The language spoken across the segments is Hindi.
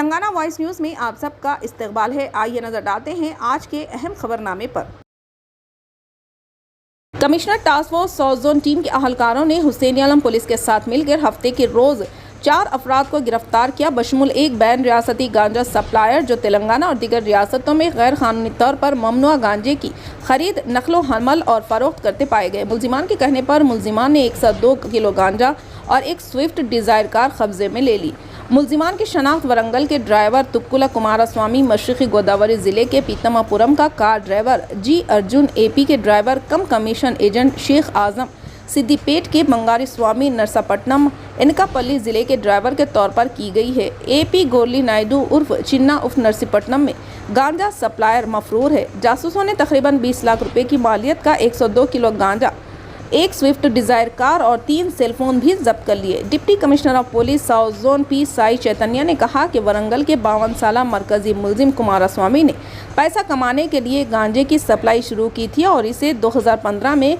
तेलंगाना वॉइस न्यूज़ में आप सबका इस्तकबाल है। आइए नजर डालते हैं आज के अहम खबरनामे पर। Commissioner task force south zone team के अहलकारों ने हुसैनी आलम पुलिस के साथ मिलकर हफ्ते के रोज 4 अफराद को गिरफ्तार किया, बशमुल एक बैन रियासती गांजा सप्लायर जो तेलंगाना और दीगर रियासतों में गैर कानूनी तौर पर ममनुआ गांजे की खरीद, नकलो हमल और फरोख्त करते पाए गए। मुलजिमान के कहने पर मुलजिमान ने 102 किलो गांजा और एक स्विफ्ट डिज़ायर कार कब्जे में ले ली। मुलजिमान की शनाख्त वरंगल के ड्राइवर तुक्कुला कुमारस्वामी, मशरक़ी गोदावरी ज़िले के पीतमापुरम का कार ड्राइवर जी अर्जुन, एपी के ड्राइवर कम कमीशन एजेंट शेख आजम, सिद्दीपेट के मंगारी स्वामी, नरसापट्टनम, इनकापल्ली ज़िले के ड्राइवर के तौर पर की गई है। एपी गोरली नायडू उर्फ चिन्ना उर्फ नरसीपट्टनम में गांजा सप्लायर मफरूर है। जासूसों ने तकरीबन 20 लाख रुपए की मालियत का 102 किलो गांजा, एक स्विफ्ट डिज़ायर कार और 3 सेलफोन भी जब्त कर लिए। Deputy commissioner of police south zone P Sai Chaitanya ने कहा कि वरंगल के 52 साला मरकजी मुलजिम कुमारस्वामी ने पैसा कमाने के लिए गांजे की सप्लाई शुरू की थी और इसे 2015 में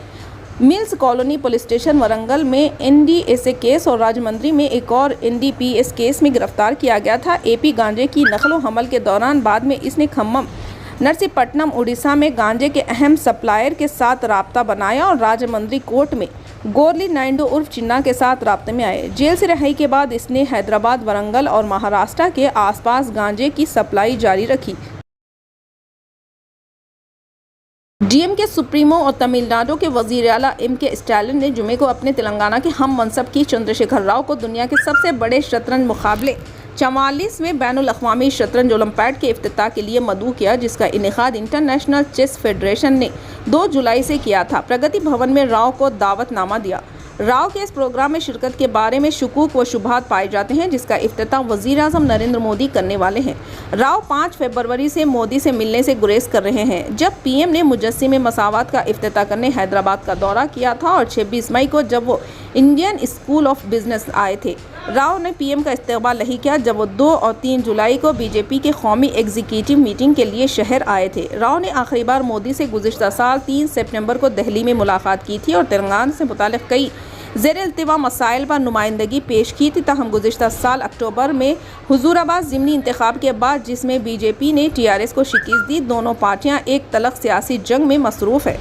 mills colony police station Warangal में NDSA केस और राजमंद्री में एक और NDPS केस में गिरफ्तार किया गया था। एपी गांजे की नकलो हमल के दौरान बाद में इसने खम्मम, नरसीपट्टनम, उड़ीसा में गांजे के अहम सप्लायर के साथ राब्ता बनाया और राजमंद्री कोर्ट में गोरली नायडू उर्फ चिन्ना के साथ राब्ते में आए। जेल से रिहाई के बाद इसने हैदराबाद, वरंगल और महाराष्ट्र के आसपास गांजे की सप्लाई जारी रखी। DMK सुप्रीमो और तमिलनाडु के वजीर आला MK स्टालिन ने जुमे को अपने तेलंगाना के हम मनसब की चंद्रशेखर राव को दुनिया के सबसे बड़े शतरंज मुकाबले 44वें बैनुल अक़वामी शतरंज ओलंपियाड के इफ्तिताह के लिए मदऊ किया, जिसका इनेकाद इंटरनेशनल चेस फेडरेशन ने 2 जुलाई से किया था। प्रगति भवन में राव को दावतनामा दिया। राव के इस प्रोग्राम में शिरकत के बारे में शुकूक व शुबहात पाए जाते हैं, जिसका इफ्तिताह वज़ीर आज़म नरेंद्र मोदी करने वाले हैं। राव 5 फरवरी से मोदी से मिलने से गुरेज कर रहे हैं, जब PM ने मुजस्सिमे मसावत का इफ्तिताह करने हैदराबाद का दौरा किया था और 26 मई को जब वो इंडियन स्कूल ऑफ बिजनेस आए थे। राव ने PM का इस्तकबाल नहीं किया जब वो 2 और 3 जुलाई को BJP के कौमी एग्जीक्यूटिव मीटिंग के लिए शहर आए थे। राव ने आखिरी बार मोदी से गुज़िश्ता साल 3 सितंबर को दिल्ली में मुलाकात की थी और तेलंगाना से मुताल्लिक़ कई ज़ेर-इल्तिवा मसाइल पर नुमाइंदगी पेश की थी। तहम गुज़िश्ता साल अक्टूबर में हुजूराबाद ज़िमनी इंतखाब के बाद, जिसमें BJP ने TRS को शिकस्त दी, दोनों पार्टियां एक तलख सियासी जंग में मसरूफ़ है।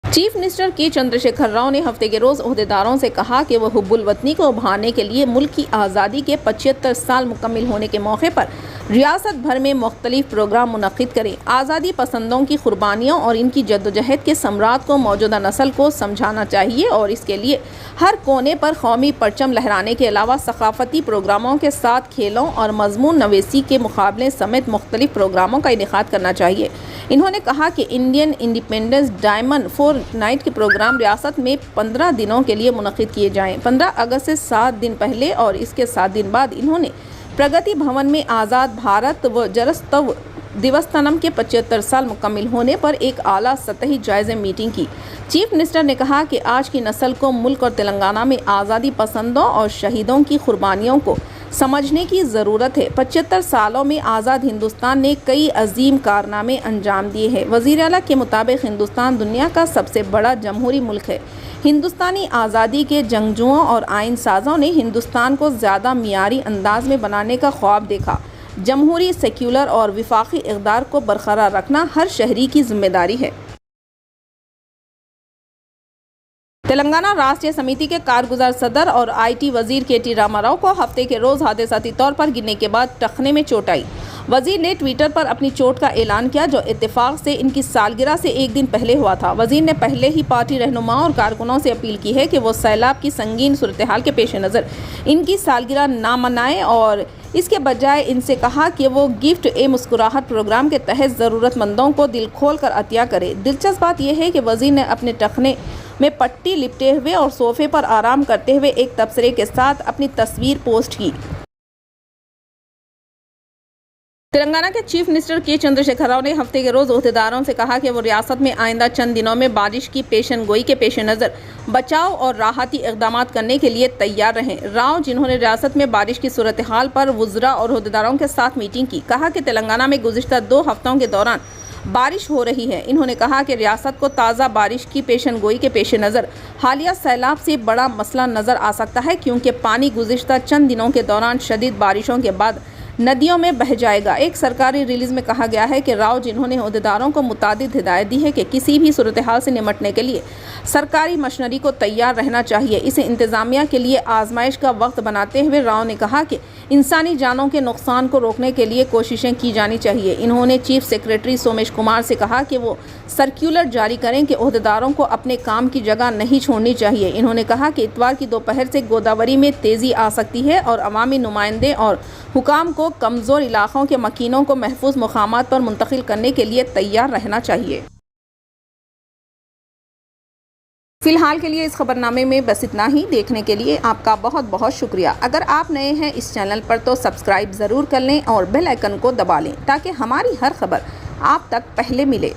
चीफ मिनिस्टर के चंद्रशेखर राव ने हफ्ते के रोज़ ओहदेदारों से कहा कि वह हुब्बुल वतनी को उभारने के लिए मुल्क की आज़ादी के 75 साल मुकम्मिल होने के मौके पर रियासत भर में मुख्तलिफ प्रोग्राम मुनक़िद करें। आज़ादी पसंदों की कुर्बानियों और इनकी जद्दोजहद के समरात को मौजूदा नस्ल को समझाना चाहिए और इसके लिए हर कोने पर कौमी परचम लहराने के अलावा सकाफ़ती प्रोग्रामों के साथ खेलों और मज़मून नवेसी के मुकाबले समेत मुख्तलिफ प्रोग्रामों का इनेकाद करना चाहिए। इन्होंने कहा कि इंडियन इंडिपेंडेंस डायमंड 4 नाइट के प्रोग्राम रियासत में 15 दिनों के लिए मुनक़िद किए जाएँ। 15 अगस्त से 7 दिन पहले और इसके 7 दिन बाद इन्होंने प्रगति भवन में आज़ाद भारत व जरस्तव दिवस्तनम के 75 साल मुकम्मिल होने पर एक आला सतही जायज़े मीटिंग की। चीफ मिनिस्टर ने कहा कि आज की नस्ल को मुल्क और तेलंगाना में आज़ादी पसंदों और शहीदों की कुर्बानियों को समझने की ज़रूरत है। 75 सालों में आज़ाद हिंदुस्तान ने कई अजीम कारनामे अंजाम दिए हैं। वज़ीर आला के मुताबिक हिंदुस्तान दुनिया का सबसे बड़ा जमहूरी मुल्क है। हिंदुस्तानी आज़ादी के जंगजुओं और आइन साज़ों ने हिंदुस्तान को ज़्यादा मियारी अंदाज में बनाने का ख्वाब देखा। जमहूरी, सेक्युलर और विफाकी इक़्तिदार को बरकरार रखना हर शहरी की जिम्मेदारी है। तेलंगाना राष्ट्रीय समिति के कारगुजार सदर और IT वजीर KT रामाराव को हफ्ते के रोज़ हादसाती तौर पर गिरने के बाद टखने में चोट आई। वजीर ने ट्विटर पर अपनी चोट का ऐलान किया, जो इत्तेफाक से इनकी सालगिरह से एक दिन पहले हुआ था। वजीर ने पहले ही पार्टी रहनुमाओं और कारकुनों से अपील की है कि वो सैलाब की संगीन सूरत हाल के पेश नज़र इनकी सालगिरह ना मनाएं और इसके बजाय इनसे कहा कि वो गिफ्ट ए मुस्कुराहट प्रोग्राम के तहत ज़रूरतमंदों को दिल खोल कर अतिया करें। दिलचस्प बात यह है कि वजीर ने अपने टखने में पट्टी लिपटे हुए और सोफे पर आराम करते हुए एक तबसरे के साथ अपनी तस्वीर पोस्ट की। तेलंगाना के चीफ मिनिस्टर के चंद्रशेखर राव ने हफ्ते के रोज़ ओहदेदारों से कहा कि वो रियासत में आइंदा चंद दिनों में बारिश की पेशेनगोई के पेश नज़र बचाव और राहती इक़दाम करने के लिए तैयार रहें। राव, जिन्होंने रियासत में बारिश की सूरत हाल पर वुज़रा और ओहदेदारों के साथ मीटिंग की, कहा कि तेलंगाना में गुज़िश्ता 2 हफ्तों के दौरान बारिश हो रही है। इन्होंने कहा कि रियासत को ताज़ा बारिश की पेशनगोई के पेश नज़र हालिया सैलाब से बड़ा मसला नज़र आ सकता है, क्योंकि पानी गुज़िश्ता चंद दिनों के दौरान शदीद बारिशों के बाद नदियों में बह जाएगा। एक सरकारी रिलीज़ में कहा गया है कि राव जिन्होंने अहदेदारों को मुतादिद हिदायत दी है कि किसी भी सूरत हाल से निपटने के लिए सरकारी मशीनरी को तैयार रहना चाहिए। इसे इंतज़ामिया के लिए आजमाइश का वक्त बनाते हुए राव ने कहा कि इंसानी जानों के नुकसान को रोकने के लिए कोशिशें की जानी चाहिए। इन्होंने चीफ सेक्रेटरी सोमेश कुमार से कहा कि वो सर्कुलर जारी करें कि अहदेदारों को अपने काम की जगह नहीं छोड़नी चाहिए। इन्होंने कहा कि इतवार की दोपहर से गोदावरी में तेज़ी आ सकती है और अवामी नुमाइंदे और हुकाम को कमज़ोर इलाक़ों के मकीनों को महफूज मुकामात पर मुंतकिल करने के लिए तैयार रहना चाहिए। फिलहाल के लिए इस खबरनामे में बस इतना ही। देखने के लिए आपका बहुत बहुत शुक्रिया। अगर आप नए हैं इस चैनल पर तो सब्सक्राइब ज़रूर कर लें और बेल आइकन को दबा लें ताकि हमारी हर खबर आप तक पहले मिले।